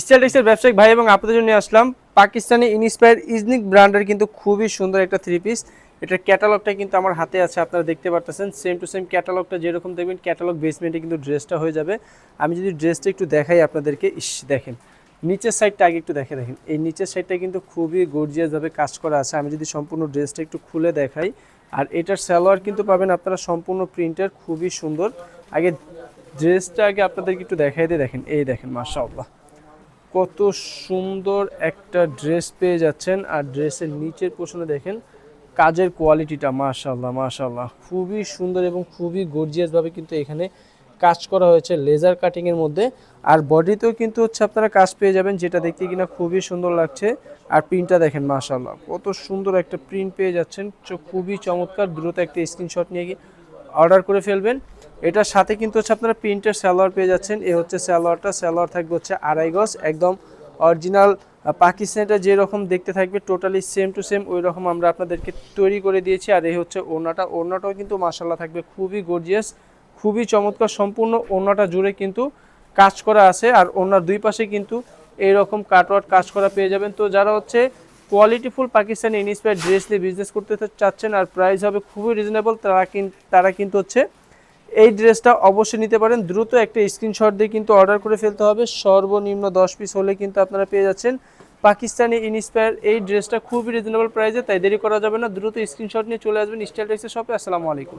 Style টেক্সের ব্যবসায়িক ভাই এবং আপনাদের জন্য আসলাম পাকিস্তানি ইনস্পায়ার ইজনিক ব্র্যান্ডের কিন্তু খুবই সুন্দর একটা থ্রি পিস। এটার ক্যাটালগটা কিন্তু আমার হাতে আছে, আপনারা দেখতে পারতেছেন। সেম টু সেম ক্যাটালগটা যেরকম দেখবেন ক্যাটালগ বেসমেন্টে কিন্তু ড্রেসটা হয়ে যাবে। আমি যদি ড্রেসটা একটু দেখাই আপনাদেরকে, দেখেন নিচের সাইডটা আগে একটু দেখেন। এই নিচের সাইডটা কিন্তু খুবই গর্জিয়াসভাবে কাজ করা আছে। আমি যদি সম্পূর্ণ ড্রেসটা একটু খুলে দেখাই, আর এটার সালোয়ার কিন্তু পাবেন আপনারা সম্পূর্ণ প্রিন্টের, খুবই সুন্দর। আগে ড্রেসটা আগে আপনাদেরকে একটু দেখাই দিয়ে দেখেন, এই দেখেন মাশাআল্লাহ কত সুন্দর একটা ড্রেস পেয়ে যাচ্ছেন। আর ড্রেসের নিচের পোর্শনে দেখেন কাজের কোয়ালিটিটা মাশাআল্লাহ মাশাআল্লাহ খুবই সুন্দর এবং খুবই গর্জিয়াসভাবে কিন্তু এখানে কাজ করা হয়েছে লেজার কাটিংয়ের মধ্যে। আর বডিতেও কিন্তু হচ্ছে আপনারা কাজ পেয়ে যাবেন, যেটা দেখতে কিনা খুবই সুন্দর লাগছে। আর প্রিন্টটা দেখেন মাশাআল্লাহ কত সুন্দর একটা প্রিন্ট পেয়ে যাচ্ছেন, খুবই চমৎকার। দ্রুত একটা স্ক্রিনশট নিয়ে অর্ডার করে ফেলবেন। এটার সাথে কিন্তু হচ্ছে আপনারা প্রিন্টের সালোয়ার পেয়ে যাচ্ছেন। এ হচ্ছে সালোয়ারটা, সালোয়ার থাকবে হচ্ছে 2.5 গজ, একদম অরিজিনাল পাকিস্তানিটা যেরকম দেখতে থাকবে টোটালি সেম টু সেম ওই রকম আমরা আপনাদেরকে তৈরি করে দিয়েছি। আর এই হচ্ছে ওড়নাটা, ওড়নাটাও কিন্তু মাশাআল্লাহ থাকবে খুবই গর্জিয়াস, খুবই চমৎকার। সম্পূর্ণ ওড়নাটা জুড়ে কিন্তু কাজ করা আছে, আর ওড়নার দুই পাশে কিন্তু এইরকম কাটওয়ার্ক কাজ করা পেয়ে যাবেন। তো যারা হচ্ছে কোয়ালিটিফুল পাকিস্তানি ইনস্পায়ার্ড ড্রেস নিয়ে বিজনেস করতে চাচ্ছেন আর প্রাইস হবে খুবই রিজনেবল, তারা কিন্তু হচ্ছে এই ড্রেসটা অবশ্যই নিতে পারেন। দ্রুত একটা স্ক্রিনশট দিয়ে কিন্তু অর্ডার করে ফেলতে হবে। সর্বনিম্ন 10 পিস হলে কিন্তু আপনারা পেয়ে যাচ্ছেন পাকিস্তানি ইনস্পায়ার এই ড্রেসটা খুবই রিজনেবল প্রাইসে। তাই দেরি করা যাবে না, দ্রুত স্ক্রিনশট নিয়ে চলে আসবেন স্টাইল টেক্সের শপে। আসসালামু আলাইকুম।